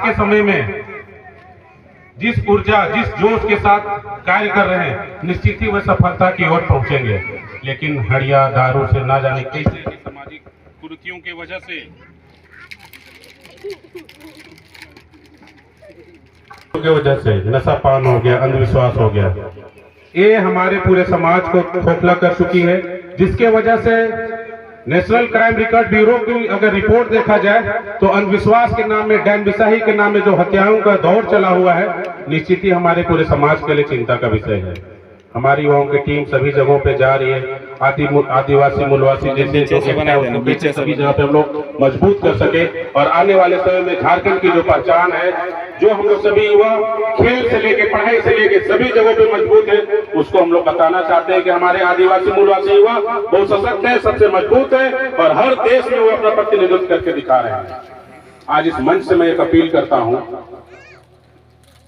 के समय में जिस ऊर्जा, जिस जोश के साथ कार्य कर रहे हैं, निश्चित ही वह सफलता की ओर पहुंचेंगे। लेकिन हड़िया दारू से ना जाने कैसे सामाजिक कुरीतियों की वजह से नशा पान हो गया, अंधविश्वास हो गया, ये हमारे पूरे समाज को खोखला कर चुकी है, जिसके वजह से नेशनल क्राइम रिकॉर्ड ब्यूरो की अगर रिपोर्ट देखा जाए तो अंधविश्वास के नाम में, डैनबिसाही के नाम में जो हत्याओं का दौर चला हुआ है, निश्चित ही हमारे पूरे समाज के लिए चिंता का विषय है। हमारी युवाओं की टीम सभी जगहों पे जा रही है, आदिवासी मूलवासी जैसे सभी जगह पे हम लोग मजबूत कर सके और आने वाले समय में झारखंड की जो पहचान है, जो हम लोग सभी युवा खेल से लेके, पढ़ाई से लेके सभी जगहों पे मजबूत है, उसको हम लोग बताना चाहते हैं कि हमारे आदिवासी मूलवासी युवा बहुत सशक्त है, सबसे मजबूत है और हर देश में वो अपना प्रतिनिधित्व करके दिखा रहे हैं। आज इस मंच से मैं एक अपील करता हूं,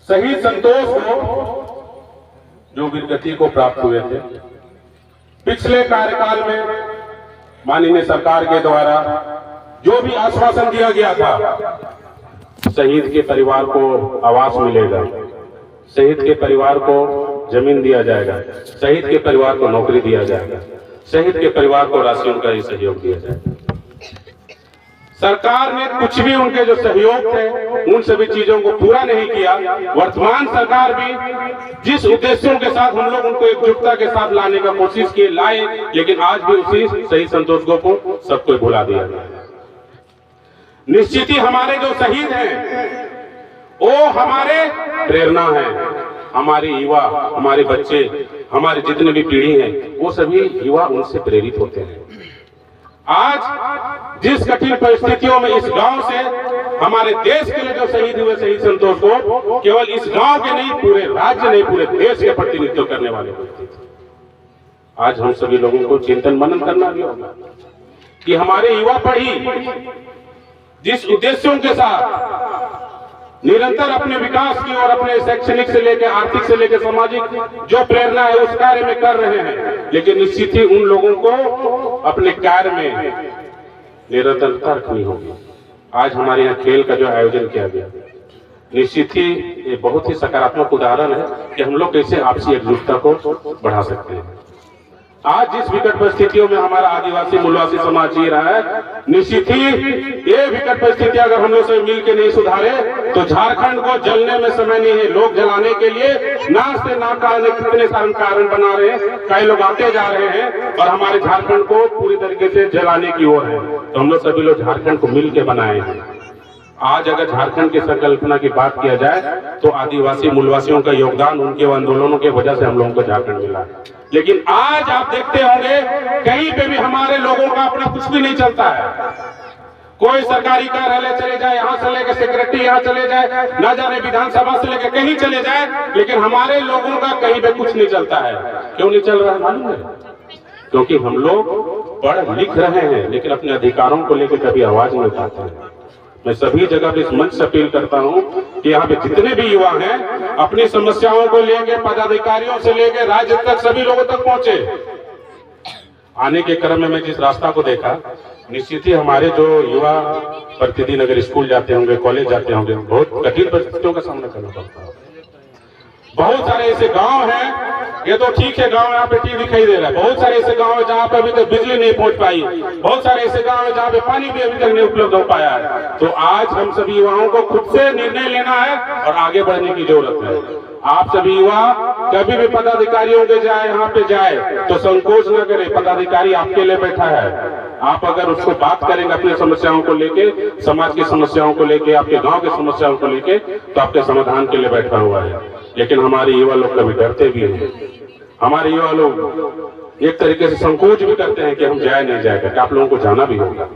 शहीद संतोष को जो वीरगति को प्राप्त हुए थे, पिछले कार्यकाल में माननीय सरकार के द्वारा जो भी आश्वासन दिया गया था, शहीद के परिवार को आवास मिलेगा, शहीद के परिवार को जमीन दिया जाएगा, शहीद के परिवार को नौकरी दिया जाएगा, शहीद के परिवार को राशियों का ही सहयोग दिया जाएगा। सरकार ने कुछ भी उनके जो सहयोग थे उन सभी चीजों को पूरा नहीं किया। वर्तमान सरकार भी जिस उद्देश्यों के साथ हम लोग उनको एकजुटता के साथ लाने का कोशिश किए, लाए, लेकिन आज भी उसी शहीद संतोष को सबको भुला दिया गया। निश्चित ही हमारे जो शहीद हैं वो हमारे प्रेरणा है, हमारे युवा, हमारे बच्चे, हमारे जितने भी पीढ़ी हैं वो सभी युवा उनसे प्रेरित होते हैं। आज जिस कठिन परिस्थितियों में इस गांव से हमारे देश के लिए जो शहीद हुए शहीद संतोष को केवल इस गांव के नहीं, पूरे राज्य नहीं, पूरे देश के प्रतिनिधित्व करने वाले व्यक्ति थे। आज हम सभी लोगों को चिंतन मनन करना भी होगा कि हमारे युवा पीढ़ी जिस उद्देश्यों के साथ निरंतर अपने विकास की और अपने शैक्षणिक से लेकर, आर्थिक से लेकर, सामाजिक जो प्रेरणा है उस कार्य में कर रहे हैं, लेकिन निश्चित ही उन लोगों को अपने कार्य में निरंतरता रखनी होगी। आज हमारे यहाँ खेल का जो आयोजन किया गया, निश्चित ही ये बहुत ही सकारात्मक उदाहरण है कि हम लोग कैसे आपसी एकजुटता को बढ़ा सकते हैं। आज जिस विकट परिस्थितियों में हमारा आदिवासी मूलवासी समाज जी रहा है, निश्चित ही ये विकट परिस्थिति अगर हम लोग से मिल के नहीं सुधारे तो झारखंड को जलने में समय नहीं है। लोग जलाने के लिए नाचते ना कितने सारे कारण बना रहे हैं, कई लोग आते जा रहे हैं और हमारे झारखंड को पूरी तरीके से जलाने की ओर है। तो हम लोग सभी लोग झारखंड को मिल के बनाए हैं। आज अगर झारखंड की संकल्पना की बात किया जाए तो आदिवासी मूलवासियों का योगदान, उनके आंदोलनों की वजह से हम लोगों को झारखंड मिला। लेकिन आज आप देखते होंगे कहीं पे भी हमारे लोगों का अपना कुछ भी नहीं चलता है। कोई सरकारी कार्यालय चले जाए, यहाँ से लेकर सेक्रेटरी यहाँ चले जाए, ना जाने विधानसभा से लेकर कहीं चले जाए, लेकिन हमारे लोगों का कहीं पे कुछ नहीं चलता है। क्यों नहीं चल रहा है मालूम है? क्योंकि हम लोग पढ़ लिख रहे हैं लेकिन अपने अधिकारों को लेकर कभी आवाज नहीं उठाते हैं। मैं सभी जगह पे इस मंच से अपील करता हूं कि यहाँ पे जितने भी युवा हैं अपनी समस्याओं को लेके पदाधिकारियों से लेके राज्य तक सभी लोगों तक पहुंचे। आने के क्रम में मैं जिस रास्ता को देखा, निश्चित ही हमारे जो युवा प्रतिदिन अगर स्कूल जाते होंगे, कॉलेज जाते होंगे, बहुत कठिन परिस्थितियों का सामना करना पड़ता है। बहुत सारे ऐसे गांव हैं, ये तो ठीक है गांव यहाँ पे ठीक दिखाई दे रहा है, बहुत सारे ऐसे गांव है जहाँ पे अभी तक बिजली नहीं पहुंच पाई, बहुत सारे ऐसे गांव है जहाँ पे पानी भी अभी तक नहीं उपलब्ध हो पाया है। तो आज हम सभी युवाओं को खुद से निर्णय लेना है और आगे बढ़ने की जरूरत है। आप सभी युवा कभी भी पदाधिकारियों के जाए, यहाँ पे जाए तो संकोच न करें, पदाधिकारी आपके लिए बैठा है। आप अगर उसको बात करेंगे अपनी समस्याओं को लेके, समाज की समस्याओं को लेके, आपके गांव की समस्याओं को लेके, तो आपके समाधान के लिए बैठा हुआ है। लेकिन हमारे युवा लोग कभी डरते भी हैं, हमारे युवा लोग एक तरीके से संकोच भी करते हैं कि हम जाए नहीं जाए करके। आप लोगों को जाना भी होगा।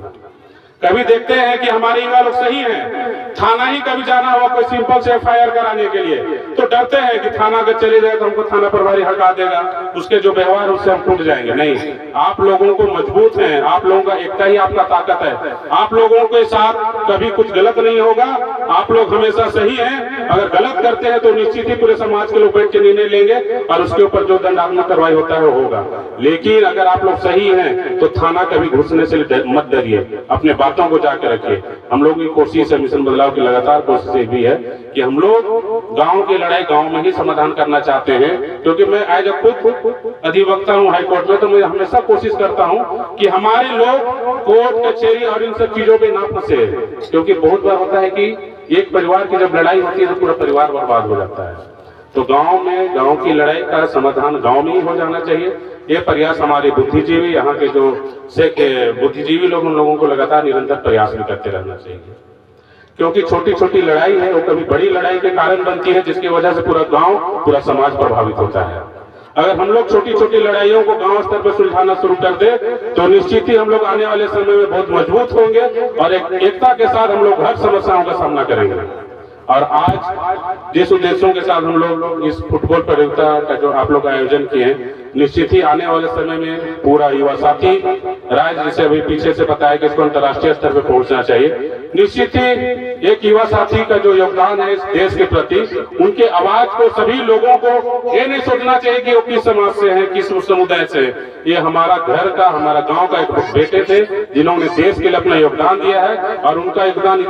कभी देखते हैं कि हमारे युवा लोग सही हैं, थाना ही कभी जाना हुआ कोई सिंपल से एफआईआर कराने के लिए तो डरते हैं कि थाना अगर चले जाए तो हमको थाना प्रभारी हटा देगा, उसके जो व्यवहार उससे हम टूट जाएंगे। नहीं, आप लोगों को मजबूत हैं, आप लोगों का एकता ही आपका ताकत है। आप लोगों के साथ कभी कुछ गलत नहीं होगा, आप लोग हमेशा सही हैं। अगर गलत करते हैं तो निश्चित ही पूरे समाज के लोग बैठ के निर्णय लेंगे और उसके ऊपर जो दंडात्मक कार्रवाई होता है वो होगा। लेकिन अगर आप लोग सही हैं तो थाना कभी घुसने से मत डरिए, अपने बातों को जाकर रखिए। हम लोग की कोशिश है, मिशन बदलाव की लगातार कोशिश ये भी है कि हम लोग गांव की लड़ाई गांव में ही समाधान करना चाहते हैं, क्योंकि मैं एज अ खुद अधिवक्ता हूं हाई कोर्ट में, तो मैं हमेशा कोशिश करता हूं कि हमारे लोग कोर्ट कचहरी और इन सब चीजों पे ना फंसे, क्योंकि बहुत बार होता है कि एक परिवार की जब लड़ाई होती है तो पूरा परिवार बर्बाद हो जाता है। तो गांव में गांव की लड़ाई का समाधान गांव में ही हो जाना चाहिए। ये प्रयास हमारे बुद्धिजीवी, यहाँ के जो बुद्धिजीवी लोग, उन लोगों को लगातार निरंतर प्रयास भी करते रहना चाहिए, क्योंकि छोटी छोटी लड़ाई है वो कभी बड़ी लड़ाई के कारण बनती है, जिसकी वजह से पूरा गांव पूरा समाज प्रभावित होता है। अगर हम लोग छोटी छोटी लड़ाइयों को गांव स्तर पर सुलझाना शुरू कर दे तो निश्चित ही हम लोग आने वाले समय में बहुत मजबूत होंगे और एकता के साथ हम लोग हर समस्याओं का सामना करेंगे। और आज जिस उद्देश्यों के साथ हम लोग इस फुटबॉल प्रतियोगिता का जो आप लोग आयोजन किए हैं, निश्चित ही आने वाले समय में पूरा युवा साथी राज्य, जिसे अभी पीछे से बताया कि इसको अंतर्राष्ट्रीय स्तर पर पहुंचना चाहिए, निश्चित ही एक युवा साथी का जो योगदान है इस देश के प्रति, उनके आवाज को सभी लोगों को ये नहीं सोचना चाहिए कि वो किस समाज से है, किस समुदाय से। ये हमारा घर का, हमारा गांव का एक बेटे थे जिन्होंने देश के लिए अपना योगदान दिया है और उनका योगदान